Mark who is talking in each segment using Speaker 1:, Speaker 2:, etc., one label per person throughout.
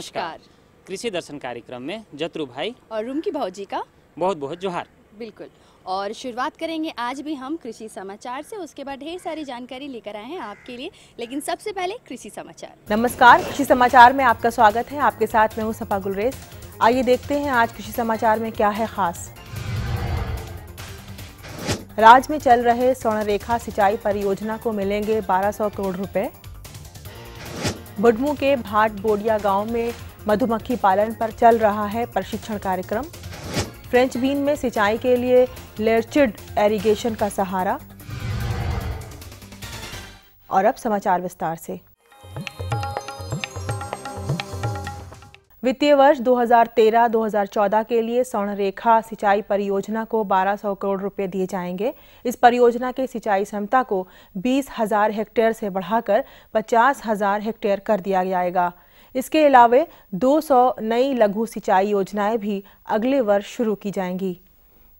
Speaker 1: नमस्कार। कृषि दर्शन कार्यक्रम में जतरू भाई
Speaker 2: और रुमकी भाऊजी का
Speaker 1: बहुत बहुत जोहार।
Speaker 2: बिल्कुल। और शुरुआत करेंगे आज भी हम कृषि समाचार से, उसके बाद ढेर सारी जानकारी लेकर आए हैं आपके लिए, लेकिन सबसे पहले कृषि समाचार।
Speaker 3: नमस्कार, कृषि समाचार में आपका स्वागत है। आपके साथ मैं हूँ सपा गुलरेज। आइए देखते हैं आज कृषि समाचार में क्या है खास। राज्य में चल रहे स्वर्णरेखा सिंचाई परियोजना को मिलेंगे 1200 करोड़ रुपए। बुढ़मू के भाट बोडिया गांव में मधुमक्खी पालन पर चल रहा है प्रशिक्षण कार्यक्रम। फ्रेंच बीन में सिंचाई के लिए लेर्चिड एरीगेशन का सहारा। और अब समाचार विस्तार से। वित्तीय वर्ष 2013-2014 के लिए स्वर्णरेखा सिंचाई परियोजना को 1200 करोड़ रुपए दिए जाएंगे। इस परियोजना के सिंचाई क्षमता को 20,000 हेक्टेयर से बढ़ाकर 50,000 हेक्टेयर कर दिया जाएगा। इसके अलावा 200 नई लघु सिंचाई योजनाएं भी अगले वर्ष शुरू की जाएंगी।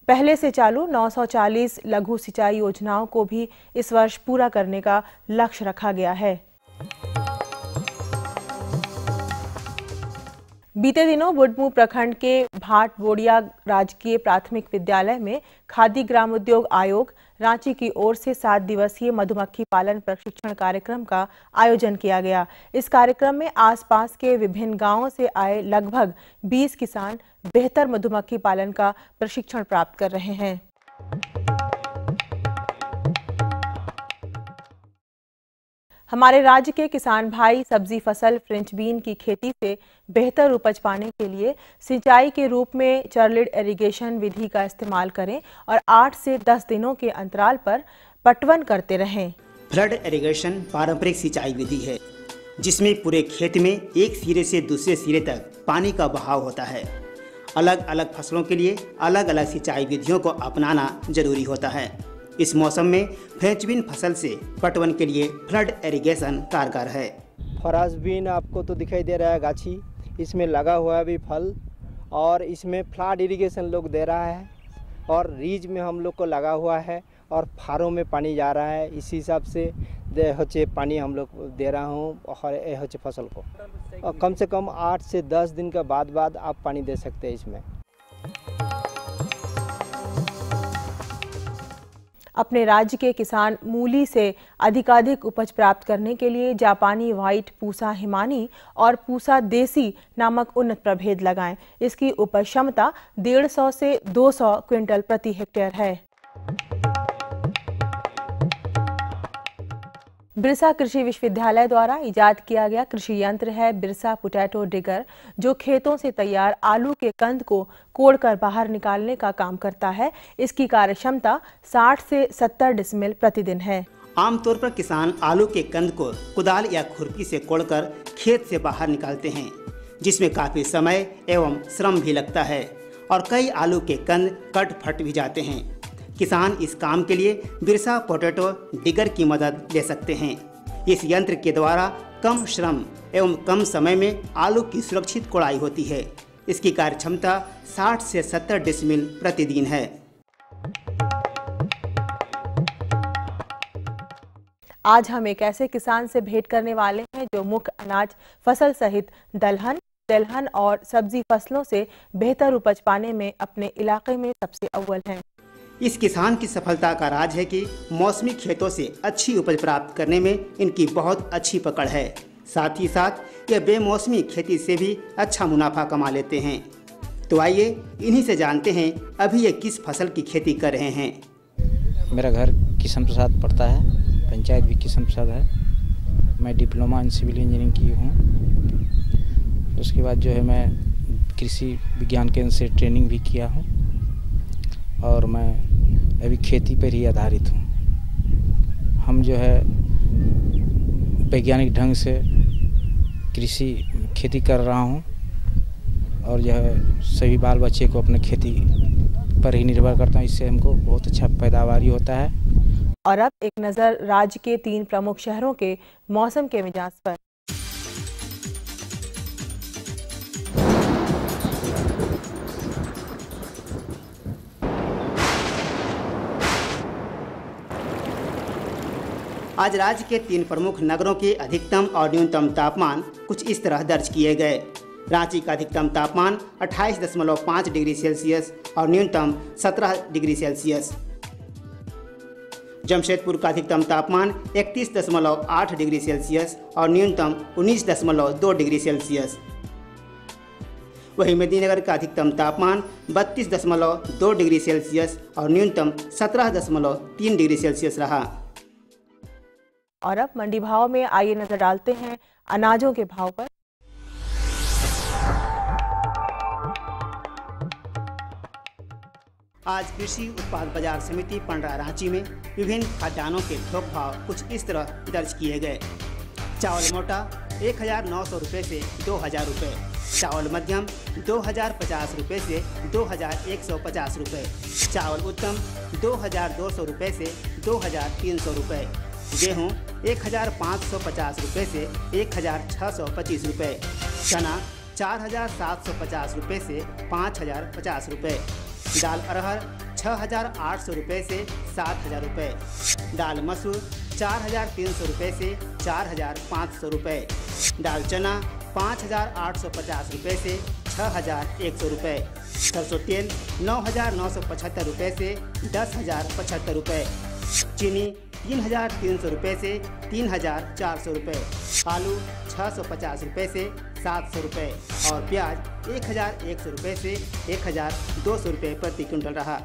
Speaker 3: पहले से चालू 940 लघु सिंचाई योजनाओं को भी इस वर्ष पूरा करने का लक्ष्य रखा गया है। बीते दिनों बुढ़मू प्रखंड के भाट बोडिया राजकीय प्राथमिक विद्यालय में खादी ग्रामोद्योग आयोग रांची की ओर से 7 दिवसीय मधुमक्खी पालन प्रशिक्षण कार्यक्रम का आयोजन किया गया। इस कार्यक्रम में आसपास के विभिन्न गांवों से आए लगभग 20 किसान बेहतर मधुमक्खी पालन का प्रशिक्षण प्राप्त कर रहे हैं। हमारे राज्य के किसान भाई सब्जी फसल फ्रेंच बीन की खेती से बेहतर उपज पाने के लिए सिंचाई के रूप में चरलिड इरिगेशन विधि का इस्तेमाल करें और 8 से 10 दिनों के अंतराल पर पटवन करते रहें।
Speaker 4: फ्लड इरिगेशन पारंपरिक सिंचाई विधि है जिसमें पूरे खेत में एक सिरे से दूसरे सिरे तक पानी का बहाव होता है। अलग अलग फसलों के लिए अलग अलग सिंचाई विधियों को अपनाना जरूरी होता है। इस मौसम में फ्रेंच बीन फसल से पटवन के लिए फ्लड इरिगेशन कारगर है।
Speaker 5: फ्रेंच बीन आपको तो दिखाई दे रहा है गाछी, इसमें लगा हुआ है भी फल, और इसमें फ्लड इरिगेशन लोग दे रहा है और रीज में हम लोग को लगा हुआ है और फारों में पानी जा रहा है। इसी हिसाब से पानी हम लोग दे रहा हूँ और फसल को, और कम से कम 8 से 10 दिन के बाद आप पानी दे सकते हैं इसमें।
Speaker 3: अपने राज्य के किसान मूली से अधिकाधिक उपज प्राप्त करने के लिए जापानी व्हाइट पूसा हिमानी और पूसा देसी नामक उन्नत प्रभेद लगाएं। इसकी उपज क्षमता 150 से 200 क्विंटल प्रति हेक्टेयर है। बिरसा कृषि विश्वविद्यालय द्वारा इजाद किया गया कृषि यंत्र है बिरसा पोटैटो डिगर, जो खेतों से तैयार आलू के कंद को कोड़कर बाहर निकालने का काम करता है। इसकी कार्य क्षमता 60 से 70 डिसमिल प्रतिदिन है।
Speaker 4: आमतौर पर किसान आलू के कंद को कुदाल या खुरपी से कोड़कर खेत से बाहर निकालते हैं, जिसमें काफी समय एवं श्रम भी लगता है और कई आलू के कंद कट फट भी जाते हैं। किसान इस काम के लिए बिरसा पोटैटो डिगर की मदद ले सकते हैं। इस यंत्र के द्वारा कम श्रम एवं कम समय में आलू की सुरक्षित कोड़ाई होती है। इसकी कार्य क्षमता 60 से 70 डिसमिल प्रतिदिन है।
Speaker 3: आज हम एक ऐसे किसान से भेंट करने वाले हैं जो मुख्य अनाज फसल सहित दलहन, तेलहन और सब्जी फसलों से बेहतर उपज पाने में अपने इलाके में सबसे अव्वल हैं।
Speaker 4: इस किसान की सफलता का राज है कि मौसमी खेतों से अच्छी उपज प्राप्त करने में इनकी बहुत अच्छी पकड़ है। साथ ही साथ ये बेमौसमी खेती से भी अच्छा मुनाफा कमा लेते हैं। तो आइए इन्हीं से जानते हैं अभी ये किस फसल की खेती कर रहे हैं।
Speaker 6: मेरा घर किशन प्रसाद पड़ता है, पंचायत भी किशन प्रसाद है। मैं डिप्लोमा इन सिविल इंजीनियरिंग की हूँ। उसके बाद जो है मैं कृषि विज्ञान केंद्र से ट्रेनिंग भी किया हूँ और मैं अभी खेती पर ही आधारित हूँ। हम जो है वैज्ञानिक ढंग से कृषि खेती कर रहा हूँ और जो है सभी बाल बच्चे को अपने खेती पर ही निर्भर करता हूँ। इससे हमको बहुत अच्छा पैदावारी होता है।
Speaker 3: और अब एक नज़र राज्य के 3 प्रमुख शहरों के मौसम के मिजाज पर।
Speaker 4: आज राज्य के 3 प्रमुख नगरों के अधिकतम और न्यूनतम तापमान कुछ इस तरह दर्ज किए गए। रांची का अधिकतम तापमान 28.5 डिग्री सेल्सियस और न्यूनतम 17 डिग्री सेल्सियस। जमशेदपुर का अधिकतम तापमान 31.8 डिग्री सेल्सियस और न्यूनतम 19.2 डिग्री सेल्सियस। वहीं मेदिनीनगर का अधिकतम तापमान 32.2 डिग्री सेल्सियस और न्यूनतम 17.3 डिग्री सेल्सियस रहा।
Speaker 3: और अब मंडी भाव में आइए नजर डालते हैं अनाजों के भाव पर।
Speaker 4: आज कृषि उत्पाद बाजार समिति पंडरा रांची में विभिन्न खाद्यान्नों के थोक भाव कुछ इस तरह दर्ज किए गए। चावल मोटा 1900 रुपये से 2000 रुपये, चावल मध्यम 2050 रुपये से 2150 रुपये, चावल उत्तम 2200 रुपये से 2300 रुपये, गेहूँ 1550 रुपये से 1625 रुपये, चना 4750 रुपये से 5050 रुपये, दाल अरहर 6800 रुपये से 7000 रुपये, दाल मसूर 4300 रुपये से 4500 रुपये, दाल चना 5850 रुपये से 6100 रुपये, सरसों तेल 9975 रुपये से 10075 रुपये, चीनी 3300 रुपये से 3400 रुपये, आलू 650 रुपये से 700 रुपये और प्याज 1100 रुपये से 1200 रुपये प्रति क्विंटल रहा।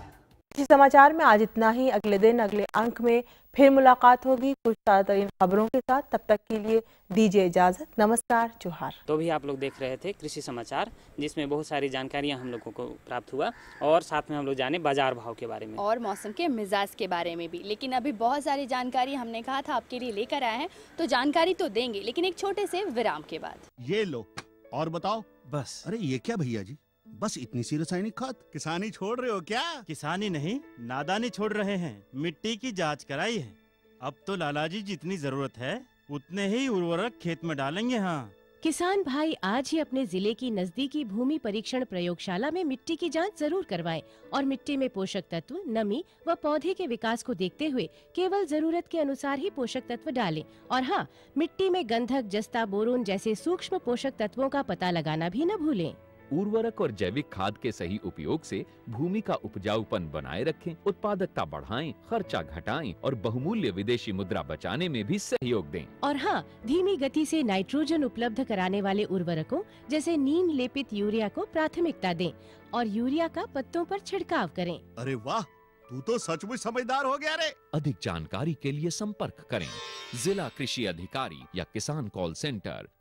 Speaker 3: इस समाचार में आज इतना ही। अगले दिन अगले अंक में फिर मुलाकात होगी कुछ ताज़ा खबरों के साथ। तब तक के लिए दीजिए इजाजत। नमस्कार, जोहार।
Speaker 1: तो भी आप लोग देख रहे थे कृषि समाचार, जिसमें बहुत सारी जानकारियां हम लोगों को प्राप्त हुआ और साथ में हम लोग जाने बाजार भाव के बारे में
Speaker 2: और मौसम के मिजाज के बारे में भी। लेकिन अभी बहुत सारी जानकारी हमने कहा था आपके लिए लेकर आए हैं, तो जानकारी तो देंगे लेकिन एक छोटे से विराम के बाद।
Speaker 7: ये लो और बताओ।
Speaker 8: बस।
Speaker 7: अरे ये क्या भैया जी, बस इतनी सी रासायनिक खाद? किसानी छोड़ रहे हो क्या?
Speaker 8: किसानी नहीं, नादानी छोड़ रहे हैं। मिट्टी की जांच कराई है। अब तो लालाजी जितनी जरूरत है उतने ही उर्वरक खेत में डालेंगे। हाँ,
Speaker 9: किसान भाई आज ही अपने जिले की नजदीकी भूमि परीक्षण प्रयोगशाला में मिट्टी की जांच जरूर करवाएं और मिट्टी में पोषक तत्व, नमी व पौधे के विकास को देखते हुए केवल जरूरत के अनुसार ही पोषक तत्व डालें। और हाँ, मिट्टी में गंधक, जस्ता, बोरोन जैसे सूक्ष्म पोषक तत्वों का पता लगाना भी न भूलें।
Speaker 10: उर्वरक और जैविक खाद के सही उपयोग से भूमि का उपजाऊपन बनाए रखें, उत्पादकता बढ़ाएं, खर्चा घटाएं और बहुमूल्य विदेशी मुद्रा बचाने में भी सहयोग दें।
Speaker 9: और हाँ, धीमी गति से नाइट्रोजन उपलब्ध कराने वाले उर्वरकों जैसे नीम लेपित यूरिया को प्राथमिकता दें और यूरिया का पत्तों पर छिड़काव करें।
Speaker 7: अरे वाह, तू तो सचमुच समझदार हो गया रे।
Speaker 10: अधिक जानकारी के लिए संपर्क करें जिला कृषि अधिकारी या किसान कॉल सेंटर।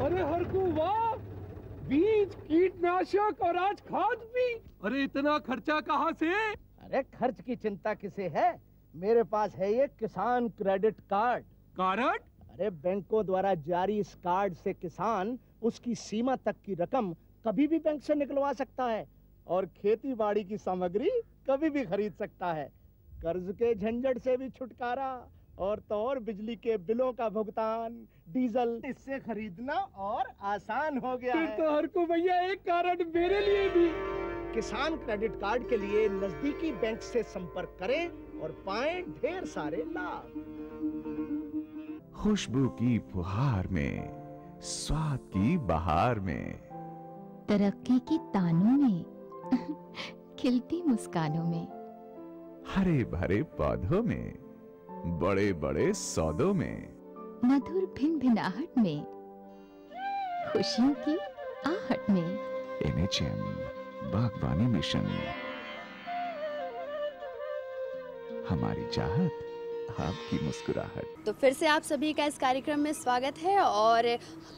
Speaker 11: अरे हरकू वाह, बीज, कीटनाशक और आज खाद भी। अरे इतना खर्चा कहाँ से?
Speaker 5: अरे खर्च की चिंता किसे है, मेरे पास है ये किसान क्रेडिट कार्ड।
Speaker 11: कार्ड?
Speaker 5: अरे बैंकों द्वारा जारी इस कार्ड से किसान उसकी सीमा तक की रकम कभी भी बैंक से निकलवा सकता है और खेती बाड़ी की सामग्री कभी भी खरीद सकता है। कर्ज के झंझट से भी छुटकारा और तो और बिजली के बिलों का भुगतान, डीजल इससे खरीदना और आसान हो गया है।
Speaker 11: तो हर को भैया एक कार्ड मेरे लिए भी।
Speaker 5: किसान क्रेडिट कार्ड के लिए नजदीकी बैंक से संपर्क करें और पाएं ढेर सारे लाभ।
Speaker 12: खुशबू की फुहार में, स्वाद की बहार में,
Speaker 13: तरक्की की तानों में, खिलती मुस्कानों में,
Speaker 12: हरे भरे पौधों में, बड़े बड़े सौदों में,
Speaker 13: मधुर भिनभिनाहट में, खुशियों की आहट में।
Speaker 12: NHM बागवानी मिशन, हमारी चाहत, आपकी मुस्कुराहट।
Speaker 2: तो फिर से आप सभी का इस कार्यक्रम में स्वागत है और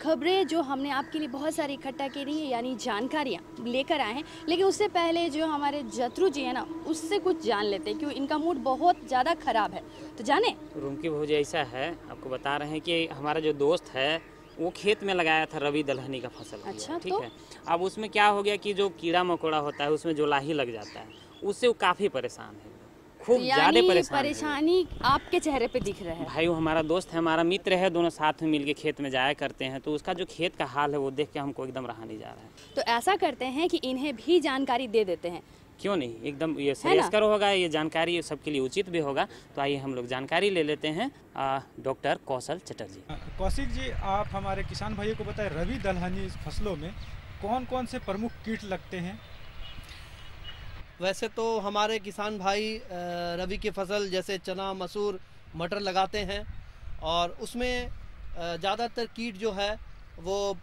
Speaker 2: खबरें जो हमने आपके लिए बहुत सारी इकट्ठा करी है, यानी जानकारियाँ लेकर आए हैं। लेकिन उससे पहले जो हमारे जत्रू जी है ना, उससे कुछ जान लेते हैं, क्योंकि इनका मूड बहुत ज़्यादा खराब है। तो जाने
Speaker 1: रूम की भौजी ऐसा है, आपको बता रहे हैं कि हमारा जो दोस्त है वो खेत में लगाया था रवि दलहनी का फसल।
Speaker 2: अच्छा,
Speaker 1: ठीक
Speaker 2: तो?
Speaker 1: है। अब उसमें क्या हो गया कि जो कीड़ा मकोड़ा होता है उसमें जो लाही लग जाता है, उससे वो काफ़ी परेशान है, खूब ज्यादा
Speaker 2: परेशानी आपके चेहरे पे दिख रहा है।
Speaker 1: भाई वो हमारा दोस्त है, हमारा मित्र है, दोनों साथ में मिलके खेत में जाया करते हैं, तो उसका जो खेत का हाल है वो देख के हमको एकदम रहा नहीं जा रहा है।
Speaker 2: तो ऐसा करते हैं कि इन्हें भी जानकारी दे देते हैं।
Speaker 1: क्यों नहीं, एकदम ये श्रेयस्कर होगा, ये जानकारी सबके लिए उचित भी होगा। तो आइए हम लोग जानकारी ले लेते हैं डॉक्टर कौशल चटर्जी।
Speaker 14: कौशिक जी, आप हमारे किसान भाइयों को बताएं, रबी दलहनी फसलों में कौन कौन से प्रमुख कीट लगते हैं?
Speaker 15: वैसे तो हमारे किसान भाई रबी की फसल जैसे चना, मसूर, मटर लगाते हैं और उसमें ज़्यादातर कीट जो है वो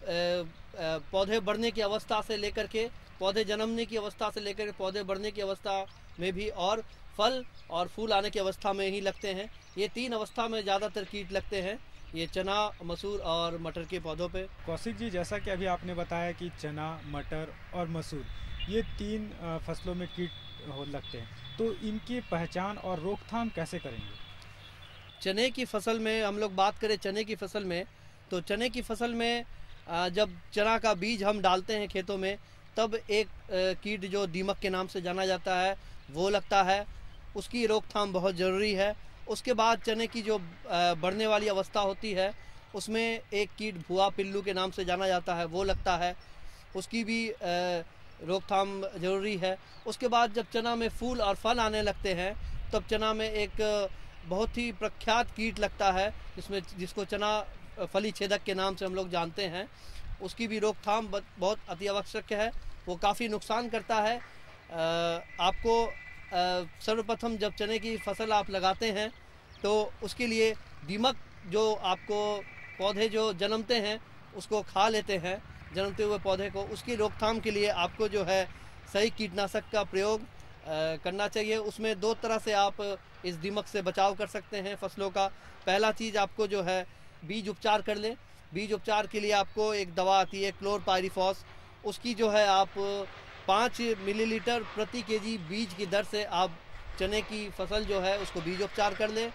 Speaker 15: पौधे बढ़ने की अवस्था से लेकर के पौधे जन्मने की अवस्था से लेकर के पौधे बढ़ने की अवस्था में भी और फल और फूल आने की अवस्था में ही लगते हैं। ये 3 अवस्था में ज़्यादातर कीट लगते हैं, ये चना, मसूर और मटर के पौधों पे।
Speaker 14: कौशिक जी, जैसा कि अभी आपने बताया कि चना, मटर और मसूर ये 3 फसलों में कीट लगते हैं, तो इनकी पहचान और रोकथाम कैसे करेंगे?
Speaker 15: चने की फसल में हम लोग बात करें, चने की फसल में, तो चने की फसल में जब चना का बीज हम डालते हैं खेतों में, तब एक कीट जो दीमक के नाम से जाना जाता है वो लगता है, उसकी रोकथाम बहुत ज़रूरी है। उसके बाद चने की जो बढ़ने वाली अवस्था होती है उसमें एक कीट भुआ पिल्लू के नाम से जाना जाता है, वो लगता है, उसकी भी रोकथाम ज़रूरी है। उसके बाद जब चना में फूल और फल आने लगते हैं तब चना में एक बहुत ही प्रख्यात कीट लगता है जिसको चना फली छेदक के नाम से हम लोग जानते हैं, उसकी भी रोकथाम बहुत अति आवश्यक है, वो काफ़ी नुकसान करता है। आपको सर्वप्रथम जब चने की फसल आप लगाते हैं तो उसके लिए दीमक जो आपको पौधे जो जन्मते हैं उसको खा लेते हैं, जन्मते हुए पौधे को, उसकी रोकथाम के लिए आपको जो है सही कीटनाशक का प्रयोग करना चाहिए। उसमें 2 तरह से आप इस दीमक से बचाव कर सकते हैं फसलों का। पहला चीज़ आपको जो है बीज उपचार कर लें। बीज उपचार के लिए आपको एक दवा आती है क्लोरपाइरिफॉस, उसकी जो है आप 5 मिलीलीटर प्रति केजी बीज की दर से आप चने की फसल जो है उसको बीज उपचार कर लें।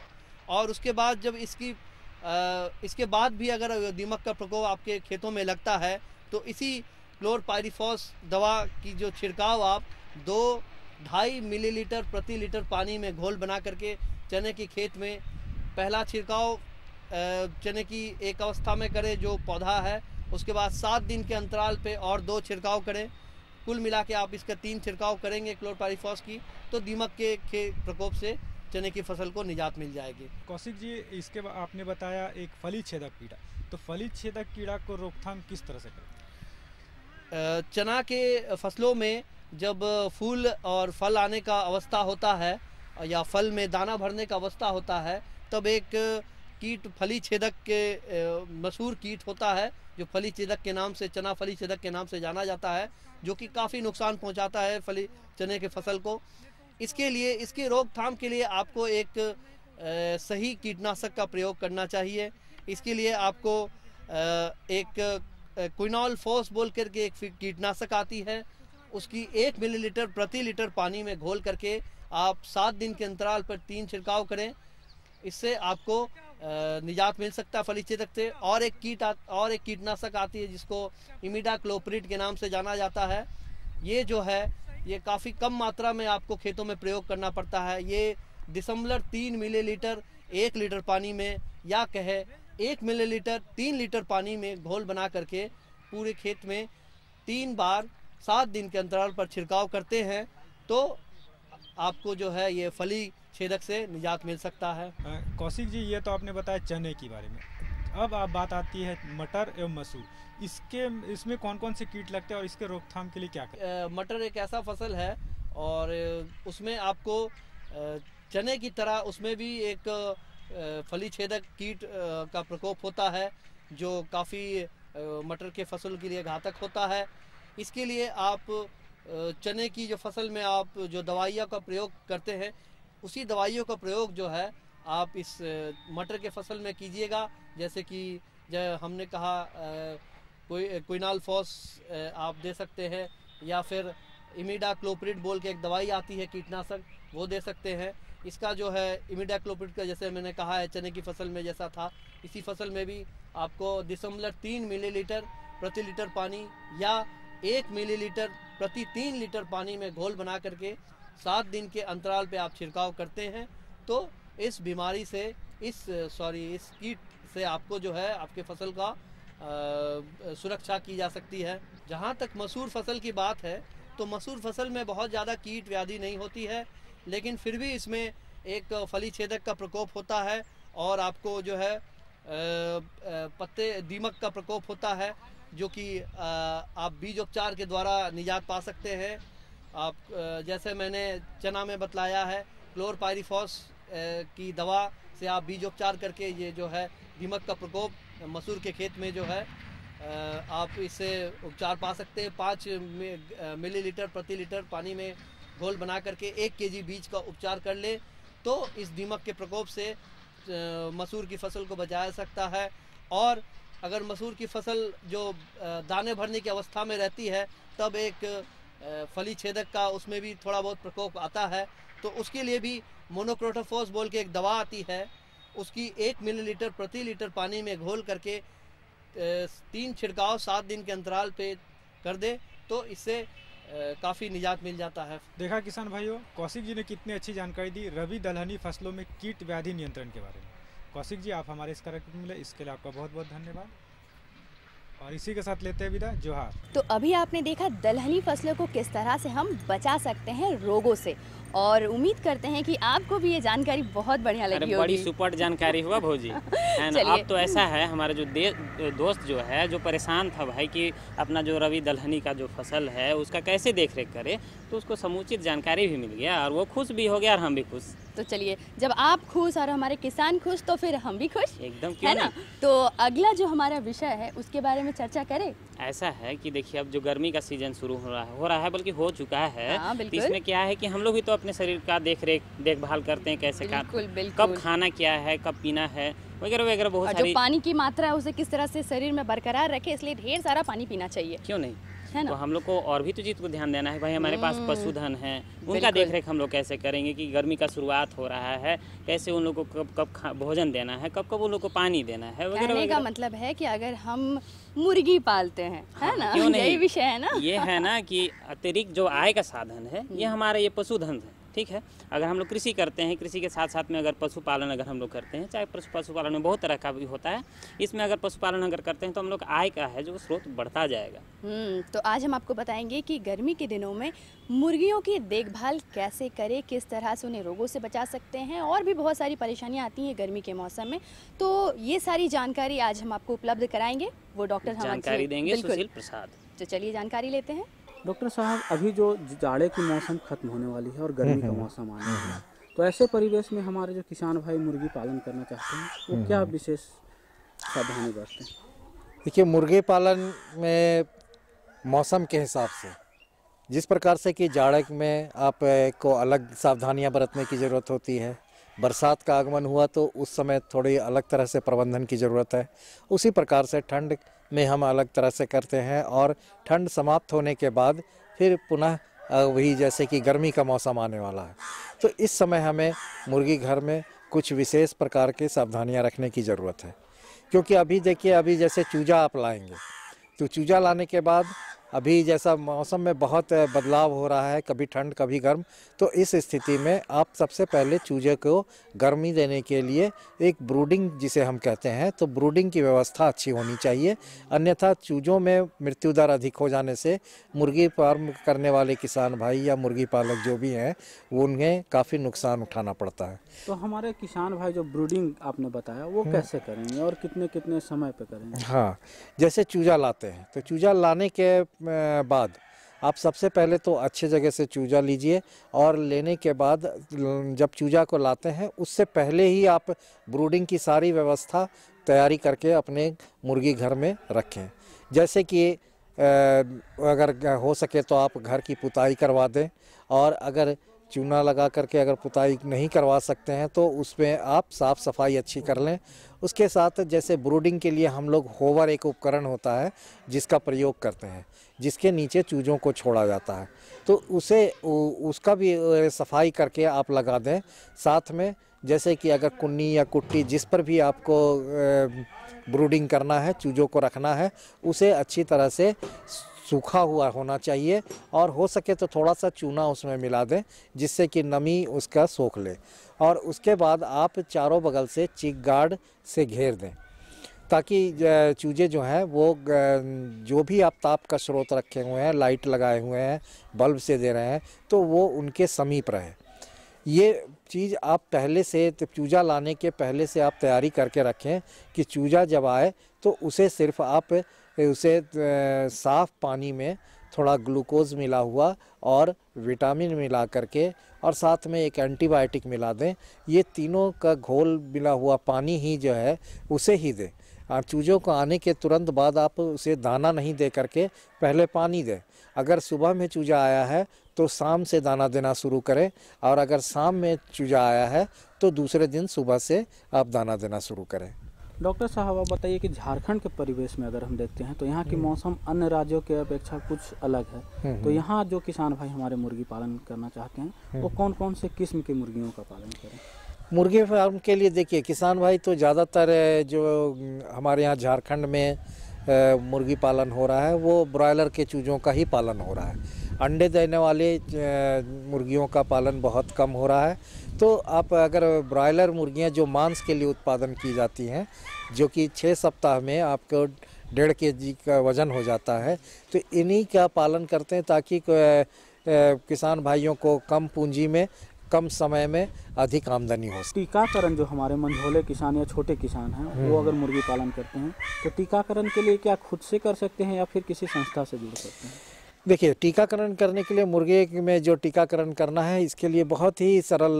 Speaker 15: और उसके बाद जब इसके बाद भी अगर दीमक का प्रकोप आपके खेतों में लगता है तो इसी क्लोरपाइरिफॉस दवा की जो छिड़काव आप 2-2.5 मिलीलीटर प्रति लीटर पानी में घोल बना करके चने के खेत में पहला छिड़काव चने की एक अवस्था में करें जो पौधा है, उसके बाद 7 दिन के अंतराल पे और 2 छिड़काव करें। कुल मिला के आप इसका 3 छिड़काव करेंगे क्लोरपाइरिफॉस की, तो दीमक के प्रकोप से चने की फसल को निजात मिल जाएगी।
Speaker 14: कौशिक जी, इसके बाद आपने बताया एक फली छेदक कीड़ा, तो फली छेदक कीड़ा को रोकथाम किस तरह से करें?
Speaker 15: चना के फसलों में जब फूल और फल आने का अवस्था होता है या फल में दाना भरने का अवस्था होता है तब एक कीट फली छेदक के मशहूर कीट होता है जो फली छेदक के नाम से, चना फली छेदक के नाम से जाना जाता है, जो कि काफ़ी नुकसान पहुंचाता है चने के फसल को। इसके लिए, इसकी रोकथाम के लिए आपको एक सही कीटनाशक का प्रयोग करना चाहिए। इसके लिए आपको एक क्विनॉल फोस बोल करके एक कीटनाशक आती है, उसकी 1 मिलीलीटर प्रति लीटर पानी में घोल करके आप 7 दिन के अंतराल पर 3 छिड़काव करें। इससे आपको निजात मिल सकता है फली छेदक से। और एक कीटनाशक आती है जिसको इमिडाक्लोप्रिड के नाम से जाना जाता है। ये जो है ये काफ़ी कम मात्रा में आपको खेतों में प्रयोग करना पड़ता है। ये 0.3 मिलीलीटर 1 लीटर पानी में, या कहे 1 मिलीलीटर 3 लीटर पानी में घोल बना करके पूरे खेत में 3 बार 7 दिन के अंतराल पर छिड़काव करते हैं तो आपको जो है ये फली छेदक से निजात मिल सकता है।
Speaker 14: कौशिक जी, ये तो आपने बताया चने के बारे में, अब आप बात आती है मटर एवं मसूर, इसमें कौन कौन से कीट लगते हैं और इसके रोकथाम के लिए क्या करें?
Speaker 15: मटर एक ऐसा फसल है और उसमें आपको चने की तरह उसमें भी एक फली छेदक कीट का प्रकोप होता है जो काफ़ी मटर के फसल के लिए घातक होता है। इसके लिए आप चने की जो फसल में आप जो दवाइयों का प्रयोग करते हैं उसी दवाइयों का प्रयोग जो है आप इस मटर के फसल में कीजिएगा। जैसे कि हमने कहा क्विनॉल फोस आप दे सकते हैं, या फिर इमिडाक्लोप्रिड बोल के एक दवाई आती है कीटनाशक, वो दे सकते हैं। इसका जो है इमिडाक्लोप्रिड का, जैसे मैंने कहा है चने की फसल में जैसा था, इसी फसल में भी आपको 0.3 मिलीलीटर प्रति लीटर पानी या 1 मिलीलीटर प्रति 3 लीटर पानी में घोल बना करके 7 दिन के अंतराल पे आप छिड़काव करते हैं तो इस बीमारी से, इस कीट से आपको जो है आपके फसल का सुरक्षा की जा सकती है। जहाँ तक मसूर फसल की बात है तो मसूर फसल में बहुत ज़्यादा कीट व्याधि नहीं होती है, लेकिन फिर भी इसमें एक फली छेदक का प्रकोप होता है और आपको जो है पत्ते दीमक का प्रकोप होता है, जो कि आप बीजोपचार के द्वारा निजात पा सकते हैं। आप जैसे मैंने चना में बतलाया है, क्लोरपाइरीफॉस की दवा से आप बीजोपचार करके ये जो है दीमक का प्रकोप मसूर के खेत में जो है आप इससे उपचार पा सकते हैं। 5 मिलीलीटर प्रति लीटर पानी में घोल बना करके 1 केजी बीज का उपचार कर ले तो इस दीमक के प्रकोप से मसूर की फसल को बचाया सकता है। और अगर मसूर की फसल जो दाने भरने की अवस्था में रहती है तब एक फली छेदक का उसमें भी थोड़ा बहुत प्रकोप आता है, तो उसके लिए भी मोनोक्रोटोफॉस बोल के एक दवा आती है, उसकी 1 मिलीलीटर प्रति लीटर पानी में घोल करके 3 छिड़काव 7 दिन के अंतराल पे कर दे तो इससे काफ़ी निजात मिल जाता है।
Speaker 14: देखा किसान भाइयों, कौशिक जी ने कितनी अच्छी जानकारी दी रबी दलहनी फसलों में कीट व्याधि नियंत्रण के बारे में। कौशिक जी, आप हमारे इस कार्यक्रम में मिले, इसके लिए आपका बहुत बहुत धन्यवाद। और इसी के साथ लेते हैं विदा, जोहार।
Speaker 2: तो अभी आपने देखा दलहनी फसलों को किस तरह से हम बचा सकते हैं रोगों से, और उम्मीद करते हैं कि आपको भी ये जानकारी बहुत बढ़िया लगी होगी।
Speaker 1: बड़ी सुपर जानकारी हुआ भौजी। अब तो ऐसा है, हमारे जो दोस्त जो है जो परेशान था भाई कि अपना जो रबी दलहनी का जो फसल है उसका कैसे देख रेख करे, तो उसको समुचित जानकारी भी मिल गया और वो खुश भी हो गया और हम भी खुश।
Speaker 2: तो चलिए, जब आप खुश और हमारे किसान खुश तो फिर हम भी खुश,
Speaker 1: एकदम,
Speaker 2: है ना? तो अगला जो हमारा विषय है उसके बारे में चर्चा करें।
Speaker 1: ऐसा है कि देखिए अब जो गर्मी का सीजन शुरू हो रहा है बल्कि हो चुका है।
Speaker 2: हाँ,
Speaker 1: तो इसमें क्या है कि हम लोग भी तो अपने शरीर का देखभाल करते हैं, कैसे कब खाना क्या है, कब पीना है, वगैरह वगैरह बहुत सारी।
Speaker 2: जो पानी की मात्रा है उसे किस तरह से शरीर में बरकरार रखे, इसलिए ढेर सारा पानी पीना चाहिए,
Speaker 1: क्यों नहीं,
Speaker 2: है ना?
Speaker 1: तो हम लोग को और भी तो चीज़ को ध्यान देना है भाई। हमारे पास पशुधन है, उनका देख रेख हम लोग कैसे करेंगे कि गर्मी का शुरुआत हो रहा है, कैसे उन लोग को कब भोजन देना है, कब उन लोग को पानी देना है वगैरह।
Speaker 2: कहने का मतलब है कि अगर हम मुर्गी पालते हैं, है ना,
Speaker 1: क्यों नहीं,
Speaker 2: यही विषय है ना।
Speaker 1: ये है ना कि अतिरिक्त जो आय का साधन है ये हमारा ये पशुधन है, ठीक है। अगर हम लोग कृषि करते हैं, कृषि के साथ साथ में अगर पशुपालन अगर हम लोग करते हैं, चाहे पशुपालन में बहुत तरह का भी होता है, इसमें अगर पशुपालन अगर करते हैं तो हम लोग आय का है जो स्रोत बढ़ता जाएगा।
Speaker 2: तो आज हम आपको बताएंगे कि गर्मी के दिनों में मुर्गियों की देखभाल कैसे करें, किस तरह से उन्हें रोगों से बचा सकते हैं, और भी बहुत सारी परेशानियां आती हैं गर्मी के मौसम में। तो ये सारी जानकारी आज हम आपको उपलब्ध कराएंगे, वो डॉक्टर
Speaker 1: जानकारी देंगे सुशील प्रसाद।
Speaker 2: तो चलिए जानकारी लेते हैं।
Speaker 16: डॉक्टर साहब, अभी जो जाड़े की मौसम खत्म होने वाली है और गर्मी का मौसम आने वाला है, तो ऐसे परिवेश में हमारे जो किसान भाई मुर्गी पालन करना चाहते हैं वो क्या विशेष सावधानी बरतें?
Speaker 17: देखिए, मुर्गी पालन में मौसम के हिसाब से जिस प्रकार से कि जाड़े में आप को अलग सावधानियां बरतने की ज़रूरत होती है, बरसात का आगमन हुआ तो उस समय थोड़ी अलग तरह से प्रबंधन की ज़रूरत है, उसी प्रकार से ठंड में हम अलग तरह से करते हैं। और ठंड समाप्त होने के बाद फिर पुनः वही जैसे कि गर्मी का मौसम आने वाला है, तो इस समय हमें मुर्गी घर में कुछ विशेष प्रकार के सावधानियां रखने की ज़रूरत है। क्योंकि अभी देखिए, अभी जैसे चूजा आप लाएंगे तो चूजा लाने के बाद अभी जैसा मौसम में बहुत बदलाव हो रहा है, कभी ठंड कभी गर्म, तो इस स्थिति में आप सबसे पहले चूजे को गर्मी देने के लिए एक ब्रूडिंग जिसे हम कहते हैं, तो ब्रूडिंग की व्यवस्था अच्छी होनी चाहिए। अन्यथा चूजों में मृत्यु दर अधिक हो जाने से मुर्गी फार्म करने वाले किसान भाई या मुर्गी पालक जो भी हैं वो उन्हें काफ़ी नुकसान उठाना पड़ता है।
Speaker 16: तो हमारे किसान भाई जो ब्रूडिंग आपने बताया वो कैसे करेंगे और कितने कितने समय पे करेंगे?
Speaker 17: हाँ, जैसे चूजा लाते हैं तो चूजा लाने के बाद आप सबसे पहले तो अच्छे जगह से चूजा लीजिए, और लेने के बाद जब चूजा को लाते हैं उससे पहले ही आप ब्रूडिंग की सारी व्यवस्था तैयारी करके अपने मुर्गी घर में रखें। जैसे कि अगर हो सके तो आप घर की पुताई करवा दें, और अगर चूना लगा करके अगर पुताई नहीं करवा सकते हैं तो उसमें आप साफ़ सफाई अच्छी कर लें। उसके साथ जैसे ब्रूडिंग के लिए हम लोग होवर एक उपकरण होता है जिसका प्रयोग करते हैं, जिसके नीचे चूज़ों को छोड़ा जाता है, तो उसका भी सफाई करके आप लगा दें। साथ में जैसे कि अगर कुन्नी या कुट्टी जिस पर भी आपको ब्रूडिंग करना है, चूज़ों को रखना है, उसे अच्छी तरह से सूखा हुआ होना चाहिए, और हो सके तो थोड़ा सा चूना उसमें मिला दें जिससे कि नमी उसका सोख ले। और उसके बाद आप चारों बगल से चिक गार्ड से घेर दें। ताकि चूजे जो हैं वो जो भी आप ताप का स्रोत रखे हुए हैं, लाइट लगाए हुए हैं, बल्ब से दे रहे हैं, तो वो उनके समीप रहे। ये चीज़ आप पहले से, चूजा लाने के पहले से आप तैयारी करके रखें कि चूजा जब आए तो उसे सिर्फ आप उसे साफ़ पानी में थोड़ा ग्लूकोज मिला हुआ और विटामिन मिला करके और साथ में एक एंटीबायोटिक मिला दें। ये तीनों का घोल मिला हुआ पानी ही जो है उसे ही दें। और चूज़ों को आने के तुरंत बाद आप उसे दाना नहीं दे करके पहले पानी दें। अगर सुबह में चूजा आया है तो शाम से दाना देना शुरू करें, और अगर शाम में चूजा आया है तो दूसरे दिन सुबह से आप दाना देना शुरू करें।
Speaker 16: डॉक्टर साहब आप बताइए कि झारखंड के परिवेश में अगर हम देखते हैं तो यहाँ की मौसम अन्य राज्यों के अपेक्षा कुछ अलग है। तो यहाँ जो किसान भाई हमारे मुर्गी पालन करना चाहते हैं वो कौन कौन से किस्म की मुर्गियों का पालन करें?
Speaker 17: मुर्गी फार्म के लिए देखिए, किसान भाई तो ज़्यादातर जो हमारे यहाँ झारखंड में मुर्गी पालन हो रहा है वो ब्रॉयलर के चूज़ों का ही पालन हो रहा है। अंडे देने वाले मुर्गियों का पालन बहुत कम हो रहा है। तो आप अगर ब्रॉयलर मुर्गियां जो मांस के लिए उत्पादन की जाती हैं, जो कि 6 सप्ताह में आपको 1.5 kg का वज़न हो जाता है, तो इन्हीं का पालन करते हैं ताकि किसान भाइयों को कम पूंजी में कम समय में अधिक आमदनी हो।
Speaker 16: टीकाकरण जो हमारे मंझोले किसान या छोटे किसान हैं वो अगर मुर्गी पालन करते हैं तो टीकाकरण के लिए क्या खुद से कर सकते हैं या फिर किसी संस्था से जुड़ सकते हैं?
Speaker 17: देखिए, टीकाकरण करने के लिए मुर्गे में जो टीकाकरण करना है इसके लिए बहुत ही सरल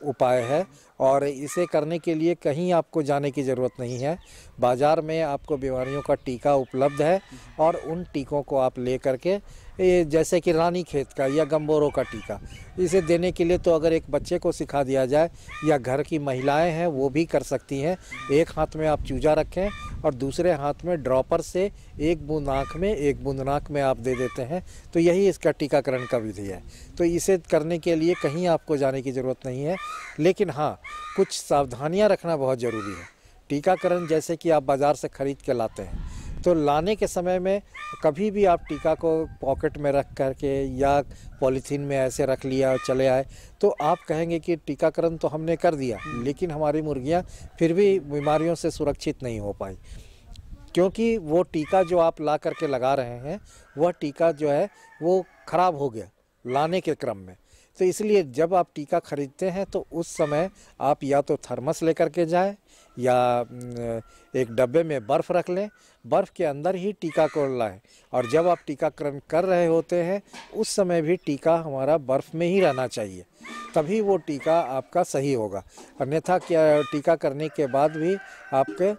Speaker 17: उपाय है, और इसे करने के लिए कहीं आपको जाने की ज़रूरत नहीं है। बाज़ार में आपको बीमारियों का टीका उपलब्ध है, और उन टीकों को आप ले करके, जैसे कि रानीखेत का या गंबोरों का टीका, इसे देने के लिए तो अगर एक बच्चे को सिखा दिया जाए या घर की महिलाएं हैं वो भी कर सकती हैं। एक हाथ में आप चूजा रखें और दूसरे हाथ में ड्रॉपर से 1 बूंद आँख में 1 बूंद नाक में आप दे देते हैं, तो यही इसका टीकाकरण का विधि है। तो इसे करने के लिए कहीं आपको जाने की ज़रूरत नहीं है, लेकिन हाँ, कुछ सावधानियां रखना बहुत ज़रूरी है। टीकाकरण जैसे कि आप बाज़ार से ख़रीद के लाते हैं, तो लाने के समय में कभी भी आप टीका को पॉकेट में रख करके या पॉलीथीन में ऐसे रख लिया और चले आए तो आप कहेंगे कि टीकाकरण तो हमने कर दिया, लेकिन हमारी मुर्गियां फिर भी बीमारियों से सुरक्षित नहीं हो पाई, क्योंकि वो टीका जो आप ला करके लगा रहे हैं वह टीका जो है वो ख़राब हो गया लाने के क्रम में। तो इसलिए जब आप टीका खरीदते हैं तो उस समय आप या तो थर्मस लेकर के जाएं या एक डब्बे में बर्फ़ रख लें, बर्फ़ के अंदर ही टीका को लाएं, और जब आप टीकाकरण कर रहे होते हैं उस समय भी टीका हमारा बर्फ़ में ही रहना चाहिए, तभी वो टीका आपका सही होगा। अन्यथा क्या टीका करने के बाद भी आपके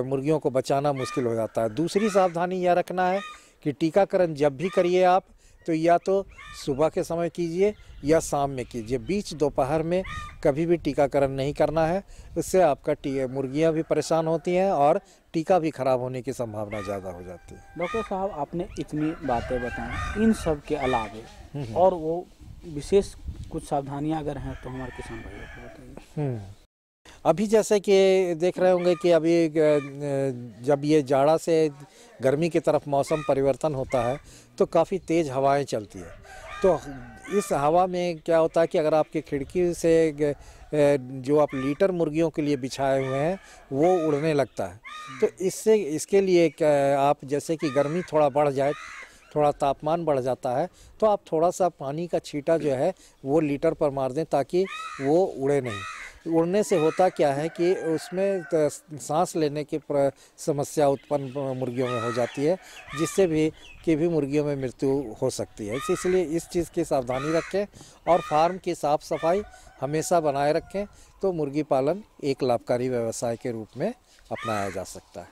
Speaker 17: मुर्गियों को बचाना मुश्किल हो जाता है। दूसरी सावधानी यह रखना है कि टीकाकरण जब भी करिए आप तो या तो सुबह के समय कीजिए या शाम में कीजिए, बीच दोपहर में कभी भी टीकाकरण नहीं करना है। इससे आपका मुर्गियां भी परेशान होती हैं और टीका भी खराब होने की संभावना ज़्यादा हो जाती है।
Speaker 16: डॉक्टर साहब, आपने इतनी बातें बताई, इन सब के अलावे और वो विशेष कुछ सावधानियां अगर हैं तो हमारे किसान भाइयों को बताइए।
Speaker 17: अभी जैसे कि देख रहे होंगे कि अभी जब ये जाड़ा से गर्मी की तरफ मौसम परिवर्तन होता है तो काफ़ी तेज़ हवाएं चलती है। तो इस हवा में क्या होता है कि अगर आपकी खिड़की से जो आप लीटर मुर्गियों के लिए बिछाए हुए हैं वो उड़ने लगता है, तो इसके लिए आप जैसे कि गर्मी थोड़ा बढ़ जाए, थोड़ा तापमान बढ़ जाता है, तो आप थोड़ा सा पानी का छींटा जो है वो लीटर पर मार दें ताकि वो उड़े नहीं। उड़ने से होता क्या है कि उसमें सांस लेने की समस्या उत्पन्न मुर्गियों में हो जाती है, जिससे भी मुर्गियों में मृत्यु हो सकती है। इसलिए इस चीज़ की सावधानी रखें और फार्म की साफ़ सफाई हमेशा बनाए रखें, तो मुर्गी पालन एक लाभकारी व्यवसाय के रूप में अपनाया जा सकता है।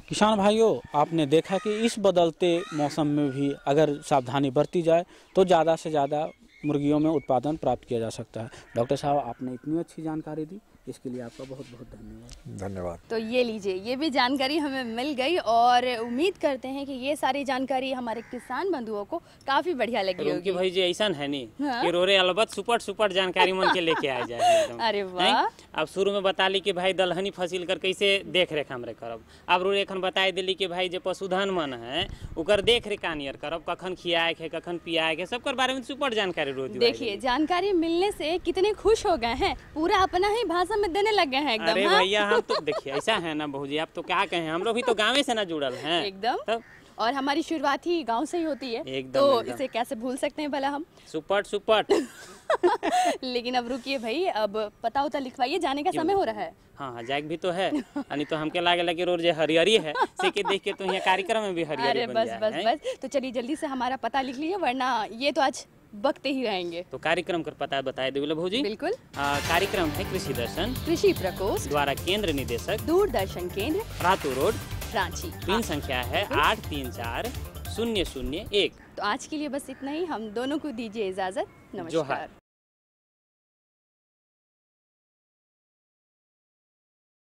Speaker 16: किसान भाइयों, आपने देखा कि इस बदलते मौसम में भी अगर सावधानी बरती जाए तो ज़्यादा से ज़्यादा मुर्गियों में उत्पादन प्राप्त किया जा सकता है। डॉक्टर साहब, आपने इतनी अच्छी जानकारी दी, इसके लिए आपका बहुत बहुत धन्यवाद।
Speaker 17: धन्यवाद।
Speaker 2: तो ये लीजिए, ये भी जानकारी हमें मिल गई और उम्मीद करते हैं कि ये सारी जानकारी हमारे किसान बंधुओं को काफी बढ़िया लगी होगी।
Speaker 1: भाई जी ऐसा है नहीं कि रोरे अलबत सुपर जानकारी मन के लेके आ जाए एकदम।
Speaker 2: अरे वाह।
Speaker 1: अब शुरू में बता ली कि भाई दलहनी फसिल कर कैसे देख रेख हमरे करब, अब रोरे एखन बताई दिली कि भाई जो पशुधन मन है उकर देख रेख कानियर करब, कखन खियाए के कखन पियाए के सबकर बारे में सुपर जानकारी रोज।
Speaker 2: देखिए, जानकारी मिलने से कितने खुश हो गए हैं, पूरा अपना ही भाषा मौसम में देने लग गए हैं एकदम।
Speaker 1: अरे
Speaker 2: हाँ?
Speaker 1: भैया हम तो देखिए ऐसा है ना बहू जी, आप तो क्या कहें, हम लोग भी तो गाँव से ना जुड़ल हैं
Speaker 2: एकदम। और हमारी शुरुआत ही गांव से ही होती है,
Speaker 1: एकदम,
Speaker 2: तो
Speaker 1: एकदम।
Speaker 2: इसे कैसे भूल सकते हैं भला हम।
Speaker 1: सुपट सुपट।
Speaker 2: लेकिन अब रुकिए भाई, अब पता होता लिखवाइए, जाने का समय हो रहा है।
Speaker 1: हाँ जाग भी तो है, नहीं तो हमके लागे लगे रोज हरियरी है से के देख के तो यहाँ कार्यक्रम में भी हरियरी
Speaker 2: अरे
Speaker 1: बन
Speaker 2: बस
Speaker 1: जाए,
Speaker 2: बस
Speaker 1: हैं?
Speaker 2: बस, तो चलिए जल्दी से हमारा पता लिख लीजिए, वरना ये तो आज बकते ही रहेंगे।
Speaker 1: तो कार्यक्रम कर पता बताए देविल भौजी।
Speaker 2: बिल्कुल।
Speaker 1: कार्यक्रम है कृषि दर्शन,
Speaker 2: कृषि प्रकोष्ठ
Speaker 1: द्वारा केंद्र निदेशक,
Speaker 2: दूरदर्शन केंद्र,
Speaker 1: रातू रोड,
Speaker 2: रांची।
Speaker 1: पिन संख्या है 834001।
Speaker 2: तो आज के लिए बस इतना ही, हम दोनों को दीजिए इजाजत। नमस्कार।
Speaker 1: जोहार।